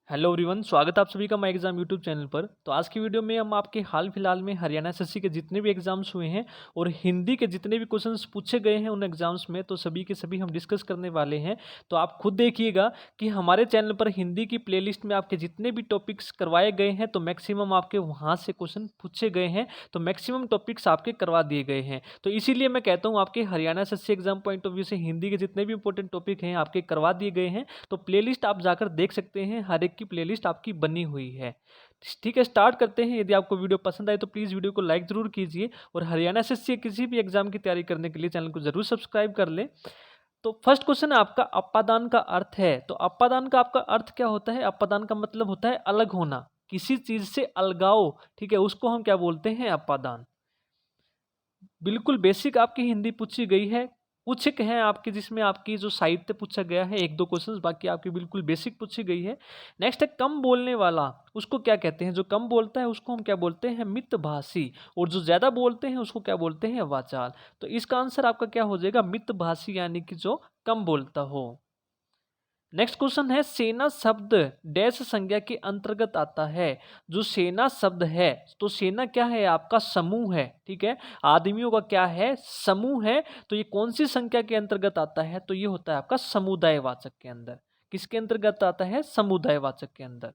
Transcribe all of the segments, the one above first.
Hello everyone, स्वागत है आप सभी का माई एग्जाम यूट्यूब चैनल पर। तो आज की वीडियो में हम आपके हाल फिलहाल में हरियाणा एसएससी के जितने भी एग्जाम्स हुए हैं और हिंदी के जितने भी क्वेश्चंस पूछे गए हैं उन एग्जाम्स में, तो सभी के सभी हम डिस्कस करने वाले हैं। तो आप खुद देखिएगा कि हमारे चैनल पर हिंदी की प्लेलिस्ट में आपके जितने भी टॉपिक्स करवाए गए हैं तो मैक्सिमम आपके वहाँ से क्वेश्चन पूछे गए हैं, तो मैक्सिमम टॉपिक्स आपके करवा दिए गए हैं। तो इसीलिए मैं कहता हूँ आपके Haryana SSC exam point of view से हिंदी के जितने भी इंपॉर्टेंट टॉपिक हैं आपके करवा दिए गए हैं। तो प्लेलिस्ट आप जाकर देख सकते हैं, हर एक की प्लेलिस्ट आपकी बनी हुई है। ठीक है, स्टार्ट करते हैं। यदि आपको वीडियो पसंद आए तो प्लीज़ वीडियो को लाइक ज़रूर कीजिए और हरियाणा एसएससी किसी भी एग्जाम की तैयारी करने के लिए चैनल को ज़रूर सब्सक्राइब कर लें। तो फर्स्ट क्वेश्चन है आपका, अपादान का अर्थ है। तो अपादान का आपका अर्थ क्या होता है? अपादान का मतलब होता है अलग होना, किसी चीज से अलगाव। ठीक है, उसको हम क्या बोलते हैं? अपादान। बिल्कुल बेसिक आपकी हिंदी पूछी गई है। कुछ एक हैं आपके जिसमें आपकी जो साहित्य पूछा गया है, एक दो क्वेश्चंस, बाकी आपकी बिल्कुल बेसिक पूछी गई है। नेक्स्ट है कम बोलने वाला, उसको क्या कहते हैं? जो कम बोलता है उसको हम क्या बोलते हैं? मितभाषी। और जो ज्यादा बोलते हैं उसको क्या बोलते हैं? वाचाल। तो इसका आंसर आपका क्या हो जाएगा? मितभाषी, यानी कि जो कम बोलता हो। नेक्स्ट क्वेश्चन है, सेना शब्द डैश संज्ञा के अंतर्गत आता है। जो सेना शब्द है, तो सेना क्या है? आपका समूह है। ठीक है, आदमियों का क्या है? समूह है। तो ये कौन सी संख्या के अंतर्गत आता है? तो ये होता है आपका समुदायवाचक के अंदर। किसके अंतर्गत आता है? समुदायवाचक के अंदर।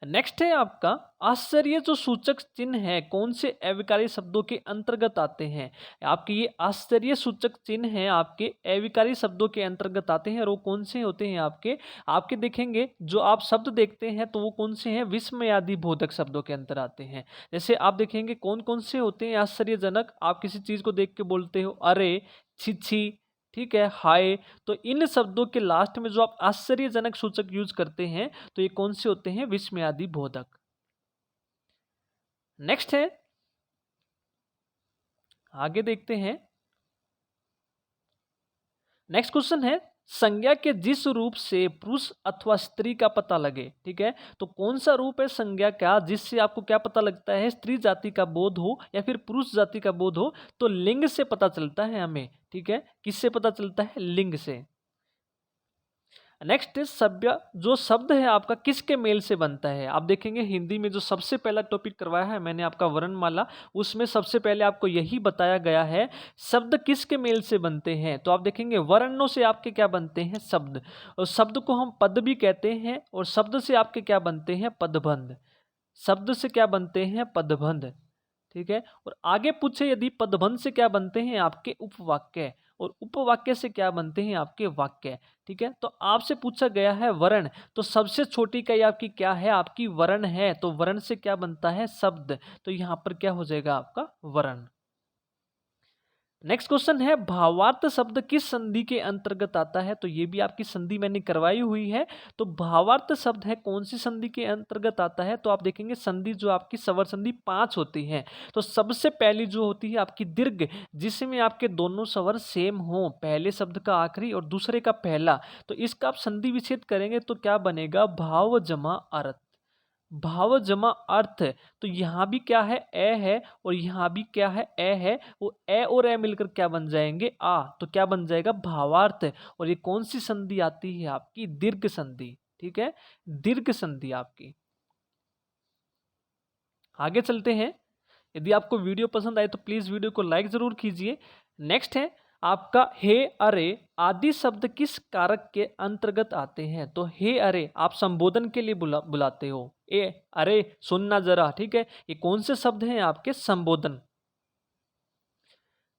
नेक्स्ट है आपका, आश्चर्य जो सूचक चिन्ह है कौन से अविकारी शब्दों के अंतर्गत आते हैं? आपके ये आश्चर्य सूचक चिन्ह है आपके अविकारी शब्दों के अंतर्गत आते हैं। और वो कौन से होते हैं आपके? आपके देखेंगे जो आप शब्द देखते हैं तो वो कौन से हैं? विस्मयादि बोधक शब्दों के अंतर आते हैं। जैसे आप देखेंगे कौन कौन से होते हैं आश्चर्यजनक। आप किसी चीज को देख के बोलते हो अरे, छी छी, ठीक है, हाय। तो इन शब्दों के लास्ट में जो आप आश्चर्यजनक सूचक यूज करते हैं तो ये कौन से होते हैं? विस्मयादि बोधक। नेक्स्ट है, आगे देखते हैं। नेक्स्ट क्वेश्चन है, संज्ञा के जिस रूप से पुरुष अथवा स्त्री का पता लगे। ठीक है, तो कौन सा रूप है संज्ञा का जिससे आपको क्या पता लगता है? स्त्री जाति का बोध हो या फिर पुरुष जाति का बोध हो। तो लिंग से पता चलता है हमें। ठीक है, किससे पता चलता है? लिंग से। नेक्स्ट इज सभ्य, जो शब्द है आपका किसके मेल से बनता है? आप देखेंगे हिंदी में जो सबसे पहला टॉपिक करवाया है मैंने आपका वर्णमाला, उसमें सबसे पहले आपको यही बताया गया है शब्द किसके मेल से बनते हैं। तो आप देखेंगे वर्णों से आपके क्या बनते हैं? शब्द। और शब्द को हम पद भी कहते हैं। और शब्द से आपके क्या बनते हैं? पदबंध। शब्द से क्या बनते हैं? पदबंध। ठीक है, और आगे पूछे यदि पदबंध से क्या बनते हैं? आपके उपवाक्य। और उपवाक्य से क्या बनते हैं? आपके वाक्य। ठीक है, तो आपसे पूछा गया है वर्ण, तो सबसे छोटी इकाई आपकी क्या है? आपकी वर्ण है। तो वर्ण से क्या बनता है? शब्द। तो यहां पर क्या हो जाएगा? आपका वर्ण। नेक्स्ट क्वेश्चन है, भावार्थ शब्द किस संधि के अंतर्गत आता है? तो ये भी आपकी संधि मैंने करवाई हुई है। तो भावार्थ शब्द है कौन सी संधि के अंतर्गत आता है? तो आप देखेंगे संधि जो आपकी स्वर संधि 5 होती है। तो सबसे पहली जो होती है आपकी दीर्घ, जिसमें आपके दोनों स्वर सेम हो, पहले शब्द का आखिरी और दूसरे का पहला। तो इसका आप संधि विच्छेद करेंगे तो क्या बनेगा? भाव जमा अर्थ। भाव जमा अर्थ। तो यहां भी क्या है? ए है। और यहां भी क्या है? ए है। वो ए और ए मिलकर क्या बन जाएंगे? आ। तो क्या बन जाएगा? भावार्थ। और ये कौन सी संधि आती है? आपकी दीर्घ संधि। ठीक है, दीर्घ संधि आपकी। आगे चलते हैं। यदि आपको वीडियो पसंद आए तो प्लीज वीडियो को लाइक जरूर कीजिए। नेक्स्ट है आपका, हे अरे आदि शब्द किस कारक के अंतर्गत आते हैं? तो हे अरे आप संबोधन के लिए बुलाते हो। ए अरे सुनना जरा। ठीक है, ये कौन से शब्द हैं? आपके संबोधन।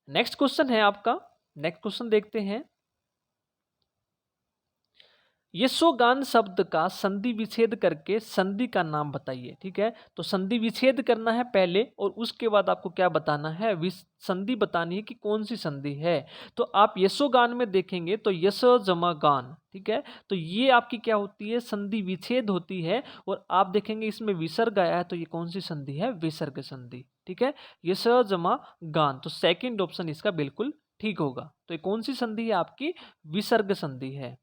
नेक्स्ट क्वेश्चन है आपका, नेक्स्ट क्वेश्चन देखते हैं। यशोगान शब्द का संधि विच्छेद करके संधि का नाम बताइए। ठीक है, तो संधि विच्छेद करना है पहले और उसके बाद आपको क्या बताना है? संधि बतानी है कि कौन सी संधि है। तो आप यशोगान में देखेंगे तो यश जमा गान। ठीक है, तो ये आपकी क्या होती है? संधि विच्छेद होती है। और आप देखेंगे इसमें विसर्ग आया है, तो ये कौन सी संधि है? विसर्ग संधि। ठीक है, यश जमा गान। तो सेकंड ऑप्शन इसका बिल्कुल ठीक होगा। तो ये कौन सी संधि है? आपकी विसर्ग संधि है।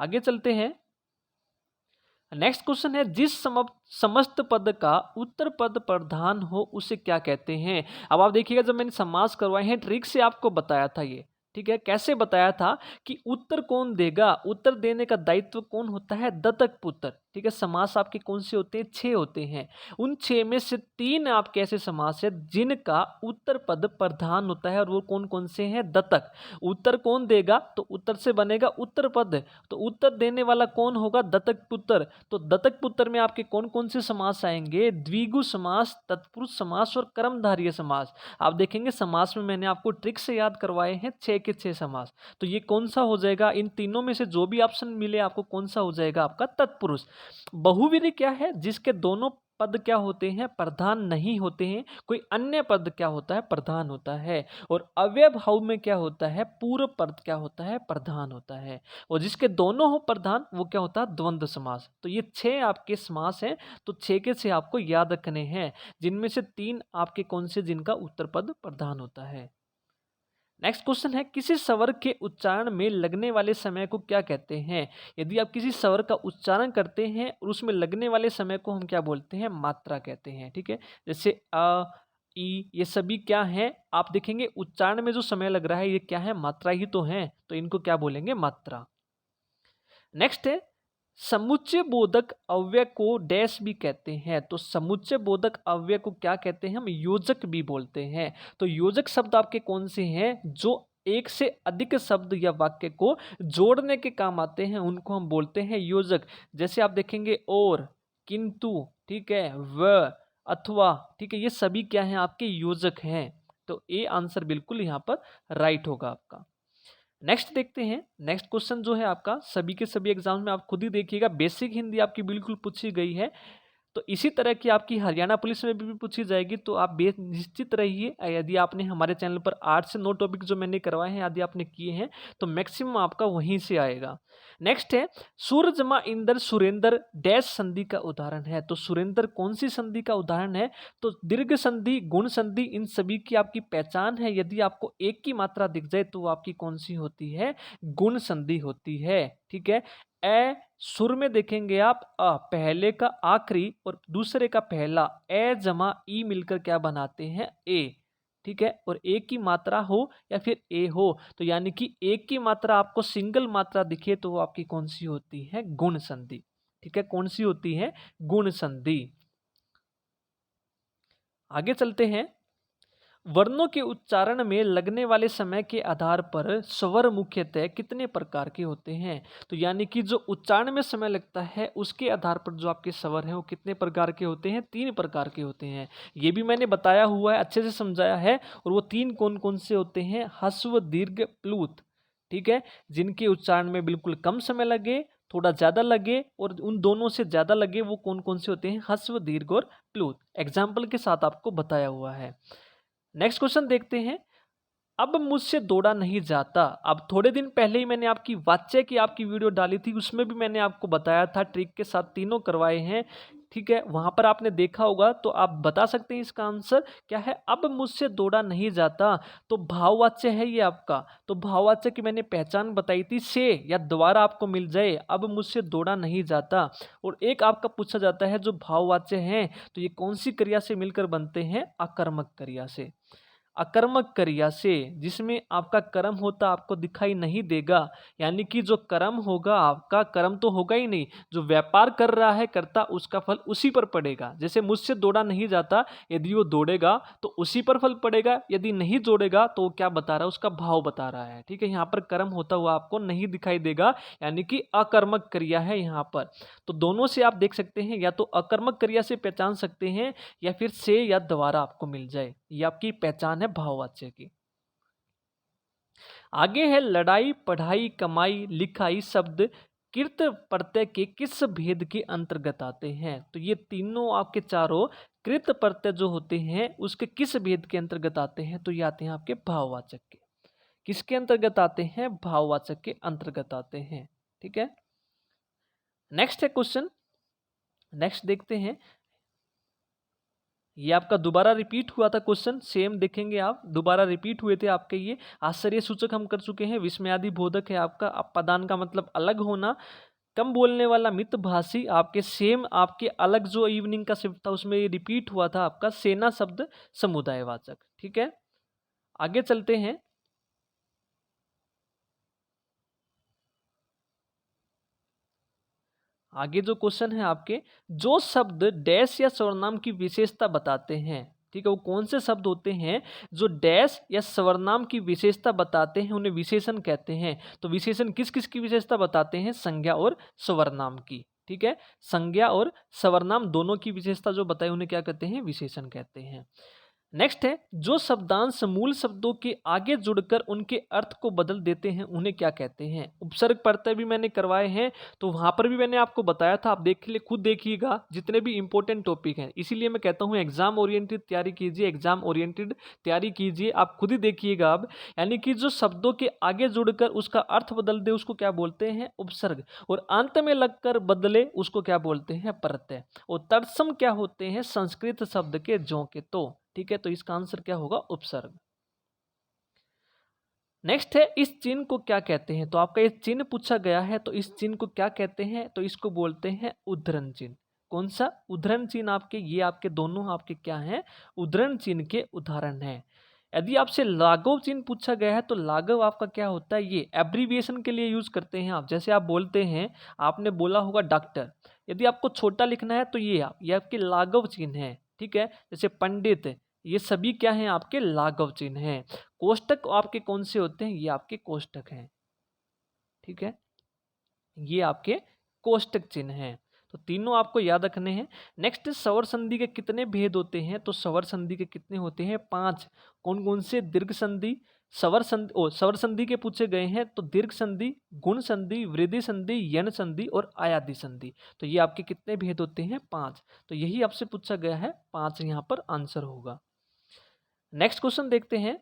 आगे चलते हैं। नेक्स्ट क्वेश्चन है, जिस समस्त पद का उत्तर पद प्रधान हो उसे क्या कहते हैं? अब आप देखिएगा जब मैंने समास करवाए हैं ट्रिक से आपको बताया था ये। ठीक है, कैसे बताया था कि उत्तर कौन देगा, उत्तर देने का दायित्व कौन होता है, दत्तक पुत्र। ठीक है, समास आपके कौन से होते हैं, 6 होते हैं। उन 6 में से 3 आपके ऐसे समास है जिनका उत्तर पद प्रधान होता है, और वो कौन कौन से हैं, दत्तक। उत्तर कौन देगा, तो उत्तर से बनेगा उत्तर पद, तो उत्तर देने वाला कौन होगा, दत्तक पुत्र। तो दत्तक पुत्र में आपके कौन कौन से समास आएंगे, द्विगु समास, तत्पुरुष समास और कर्मधारय समास। आप देखेंगे समास में मैंने आपको ट्रिक से याद करवाए हैं 6 के 6 समास। तो ये कौन सा हो जाएगा, इन तीनों में से जो भी ऑप्शन मिले आपको कौन सा हो जाएगा, आपका तत्पुरुष। बहुवीर क्या है, जिसके दोनों पद क्या होते हैं, प्रधान नहीं होते हैं, कोई अन्य पद क्या होता है, प्रधान होता है। और अव्यय भाव में क्या होता है, पूर्व पद क्या होता है, प्रधान होता है। और जिसके दोनों हो प्रधान वो क्या होता है, द्वंद्व समास। तो ये 6 आपके समास हैं, तो 6 के 6 आपको याद रखने हैं, जिनमें से 3 आपके कौन से, जिनका उत्तर पद प्रधान होता है। नेक्स्ट क्वेश्चन है, किसी स्वर के उच्चारण में लगने वाले समय को क्या कहते हैं। यदि आप किसी स्वर का उच्चारण करते हैं और उसमें लगने वाले समय को हम क्या बोलते हैं, मात्रा कहते हैं। ठीक है, जैसे अ, ई, ये सभी क्या हैं, आप देखेंगे उच्चारण में जो समय लग रहा है ये क्या है, मात्रा ही तो है, तो इनको क्या बोलेंगे, मात्रा। नेक्स्ट है, समुच्चय बोधक अव्यय को डैश भी कहते हैं। तो समुच्चय बोधक अव्यय को क्या कहते हैं, हम योजक भी बोलते हैं। तो योजक शब्द आपके कौन से हैं, जो एक से अधिक शब्द या वाक्य को जोड़ने के काम आते हैं, उनको हम बोलते हैं योजक। जैसे आप देखेंगे और, किंतु, ठीक है, व, अथवा, ठीक है, ये सभी क्या हैं, आपके योजक हैं। तो ए आंसर बिल्कुल यहाँ पर राइट होगा आपका। नेक्स्ट देखते हैं, नेक्स्ट क्वेश्चन जो है आपका सभी के सभी एग्जाम में आप खुद ही देखिएगा, बेसिक हिंदी आपकी बिल्कुल पूछी गई है। तो इसी तरह की आपकी हरियाणा पुलिस में भी पूछी जाएगी, तो आप निश्चित रहिए। यदि आपने हमारे चैनल पर 8 से 9 टॉपिक जो मैंने करवाए हैं यदि आपने किए हैं तो मैक्सिमम आपका वहीं से आएगा। नेक्स्ट है, सूरजमा इंदर सुरेंद्र डैश संधि का उदाहरण है। तो सुरेंद्र कौन सी संधि का उदाहरण है, तो दीर्घ संधि, गुण संधि, इन सभी की आपकी पहचान है। यदि आपको एक की मात्रा दिख जाए तो वो आपकी कौन सी होती है, गुण संधि होती है। ठीक है, ए सुर में देखेंगे आप पहले का आखिरी और दूसरे का पहला ए जमा ई मिलकर क्या बनाते हैं, ए। ठीक है, और एक की मात्रा हो या फिर ए हो, तो यानी कि एक की मात्रा आपको सिंगल मात्रा दिखे तो वो आपकी कौन सी होती है, गुण संधि। ठीक है, कौन सी होती है, गुण संधि। आगे चलते हैं, वर्णों के उच्चारण में लगने वाले समय के आधार पर स्वर मुख्यतः कितने प्रकार के होते हैं। तो यानी कि जो उच्चारण में समय लगता है उसके आधार पर जो आपके स्वर हैं वो कितने प्रकार के होते हैं, 3 प्रकार के होते हैं। ये भी मैंने बताया हुआ है, अच्छे से समझाया है। और वो 3 कौन कौन से होते हैं, ह्रस्व, दीर्घ, प्लुत। ठीक है, जिनके उच्चारण में बिल्कुल कम समय लगे, थोड़ा ज्यादा लगे और उन दोनों से ज्यादा लगे, वो कौन कौन से होते हैं, ह्रस्व, दीर्घ और प्लुत। एग्जाम्पल के साथ आपको बताया हुआ है। नेक्स्ट क्वेश्चन देखते हैं, अब मुझसे दौड़ा नहीं जाता। अब थोड़े दिन पहले ही मैंने आपकी वाच्य की आपकी वीडियो डाली थी, उसमें भी मैंने आपको बताया था, ट्रिक के साथ तीनों करवाए हैं। ठीक है, वहां पर आपने देखा होगा, तो आप बता सकते हैं इसका आंसर क्या है, अब मुझसे दौड़ा नहीं जाता। तो भाववाच्य है ये आपका। तो भाववाच्य की मैंने पहचान बताई थी, से या दोबारा आपको मिल जाए, अब मुझसे दौड़ा नहीं जाता। और एक आपका पूछा जाता है जो भाववाच्य है, तो ये कौन सी क्रिया से मिलकर बनते हैं, आकर्मक क्रिया से। अकर्मक क्रिया से, जिसमें आपका कर्म होता आपको दिखाई नहीं देगा। यानी कि जो कर्म होगा आपका, कर्म तो होगा ही नहीं, जो व्यापार कर रहा है करता, उसका फल उसी पर पड़ेगा। जैसे मुझसे दौड़ा नहीं जाता, यदि वो दौड़ेगा तो उसी पर फल पड़ेगा, यदि नहीं दौड़ेगा तो वो क्या बता रहा है, उसका भाव बता रहा है। ठीक है, यहाँ पर कर्म होता हुआ आपको नहीं दिखाई देगा, यानी कि अकर्मक क्रिया है यहाँ पर। तो दोनों से आप देख सकते हैं, या तो अकर्मक क्रिया से पहचान सकते हैं या फिर से या दोबारा आपको मिल जाए, ये आपकी पहचान है भाववाच्य की। आगे है, लड़ाई, पढ़ाई, कमाई, लिखाई शब्द कृत प्रत्यय के किस भेद के अंतर्गत आते हैं। तो ये तीनों आपके चारों कृत प्रत्यय जो होते हैं उसके किस भेद के अंतर्गत आते हैं, तो ये आते हैं आपके भाववाचक के। किसके अंतर्गत आते हैं, भाववाचक के अंतर्गत आते हैं। ठीक है, नेक्स्ट है क्वेश्चन, नेक्स्ट देखते हैं। ये आपका दोबारा रिपीट हुआ था क्वेश्चन, सेम देखेंगे आप, दोबारा रिपीट हुए थे आपके। ये आश्चर्य सूचक हम कर चुके हैं, विस्मयादि बोधक है आपका, अपादान का मतलब अलग होना, कम बोलने वाला मितभाषी, आपके सेम आपके अलग जो इवनिंग का शिफ्ट था उसमें ये रिपीट हुआ था आपका, सेना शब्द समुदायवाचक। ठीक है, आगे चलते हैं। आगे जो क्वेश्चन है आपके, जो शब्द डैश या सर्वनाम की विशेषता बताते हैं, ठीक है, वो कौन से शब्द होते हैं जो डैश या सर्वनाम की विशेषता बताते हैं, उन्हें विशेषण कहते हैं। तो विशेषण किस किस की विशेषता बताते हैं? संज्ञा और सर्वनाम की। ठीक है, संज्ञा और सर्वनाम दोनों की विशेषता जो बताई उन्हें क्या कहते हैं? विशेषण कहते हैं। नेक्स्ट है, जो शब्दांश मूल शब्दों के आगे जुड़कर उनके अर्थ को बदल देते हैं उन्हें क्या कहते हैं? उपसर्ग प्रत्यय भी मैंने करवाए हैं, तो वहां पर भी मैंने आपको बताया था, आप देख लिए, खुद देखिएगा जितने भी इंपॉर्टेंट टॉपिक हैं। इसीलिए मैं कहता हूं एग्जाम ओरिएंटेड तैयारी कीजिए, एग्जाम ओरिएंटेड तैयारी कीजिए, आप खुद ही देखिएगा। अब यानी कि जो शब्दों के आगे जुड़कर उसका अर्थ बदल दे उसको क्या बोलते हैं? उपसर्ग। और अंत में लगकर बदले उसको क्या बोलते हैं? प्रत्यय। और तत्सम क्या होते हैं? संस्कृत शब्द के जो के तो। ठीक है, तो इसका आंसर क्या होगा? उपसर्ग। नेक्स्ट है, इस चिन्ह को क्या कहते हैं? तो आपका ये चिन्ह पूछा गया है, तो इस चिन्ह को क्या कहते हैं? तो इसको बोलते हैं उद्धरण चिन्ह। कौन सा? उद्धरण चिन्ह। आपके ये आपके दोनों आपके क्या हैं? उद्धरण चिन्ह के उदाहरण हैं। यदि आपसे लाघव चिन्ह पूछा गया है, तो लाघव आपका क्या होता है? ये एब्रीविएशन के लिए यूज करते हैं आप। जैसे आप बोलते हैं, आपने बोला होगा डॉक्टर, यदि आपको छोटा लिखना है तो ये आपके लाघव चिन्ह है। ठीक है, जैसे पंडित, ये सभी क्या हैं? आपके लाघव चिन्ह हैं। कोष्टक आपके कौन से होते हैं? ये आपके कोष्टक हैं। ठीक है, ये आपके कोष्टक चिन्ह हैं। तो तीनों आपको याद रखने हैं। नेक्स्ट, स्वर संधि के कितने भेद होते हैं? तो स्वर संधि के कितने होते हैं? 5। कौन कौन से? दीर्घ संधि, स्वर संधि के पूछे गए हैं तो दीर्घ संधि, गुण संधि, वृद्धि संधि, यन संधि और आयादी संधि। तो ये आपके कितने भेद होते हैं? 5। तो यही आपसे पूछा गया है, 5 यहाँ पर आंसर होगा। नेक्स्ट क्वेश्चन देखते हैं।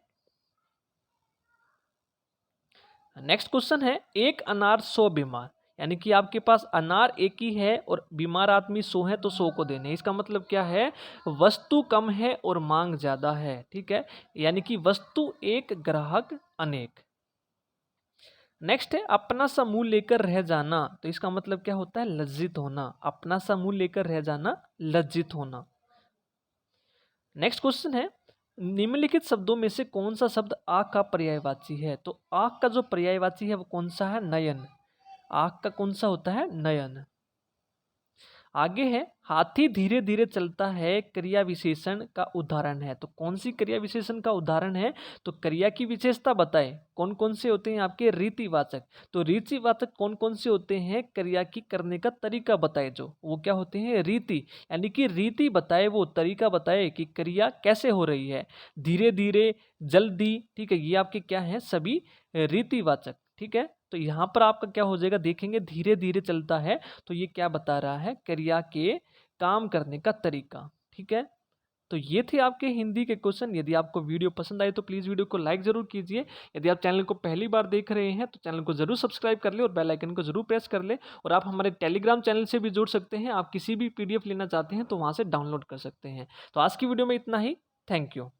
नेक्स्ट क्वेश्चन है, एक अनार 100 बीमार, यानी कि आपके पास अनार एक ही है और बीमार आदमी 100 है, तो 100 को देने। इसका मतलब क्या है? वस्तु कम है और मांग ज्यादा है। ठीक है, यानी कि वस्तु एक, ग्राहक अनेक। नेक्स्ट है, अपना सा मुंह लेकर रह जाना, तो इसका मतलब क्या होता है? लज्जित होना। अपना सा मुंह लेकर रह जाना, लज्जित होना। नेक्स्ट क्वेश्चन है, निम्नलिखित शब्दों में से कौन सा शब्द आँख का पर्यायवाची है? तो आँख का जो पर्यायवाची है वो कौन सा है? नयन। आँख का कौन सा होता है? नयन। आगे है, हाथी धीरे धीरे चलता है, क्रिया विशेषण का उदाहरण है। तो कौन सी क्रिया विशेषण का उदाहरण है? तो क्रिया की विशेषता बताए। कौन कौन से होते हैं? आपके रीतिवाचक। तो रीतिवाचक कौन कौन से होते हैं? क्रिया की करने का तरीका बताए, जो वो क्या होते हैं? रीति। यानी कि रीति बताए, वो तरीका बताए कि क्रिया कैसे हो रही है, धीरे धीरे, जल्दी। ठीक है, ये आपके क्या है? सभी रीतिवाचक। ठीक है, तो यहाँ पर आपका क्या हो जाएगा? देखेंगे धीरे धीरे चलता है, तो ये क्या बता रहा है? क्रिया के काम करने का तरीका। ठीक है, तो ये थे आपके हिंदी के क्वेश्चन। यदि आपको वीडियो पसंद आए तो प्लीज़ वीडियो को लाइक जरूर कीजिए। यदि आप चैनल को पहली बार देख रहे हैं तो चैनल को जरूर सब्सक्राइब कर ले और बेल आइकन को जरूर प्रेस कर ले। और आप हमारे टेलीग्राम चैनल से भी जुड़ सकते हैं। आप किसी भी PDF लेना चाहते हैं तो वहाँ से डाउनलोड कर सकते हैं। तो आज की वीडियो में इतना ही। Thank you.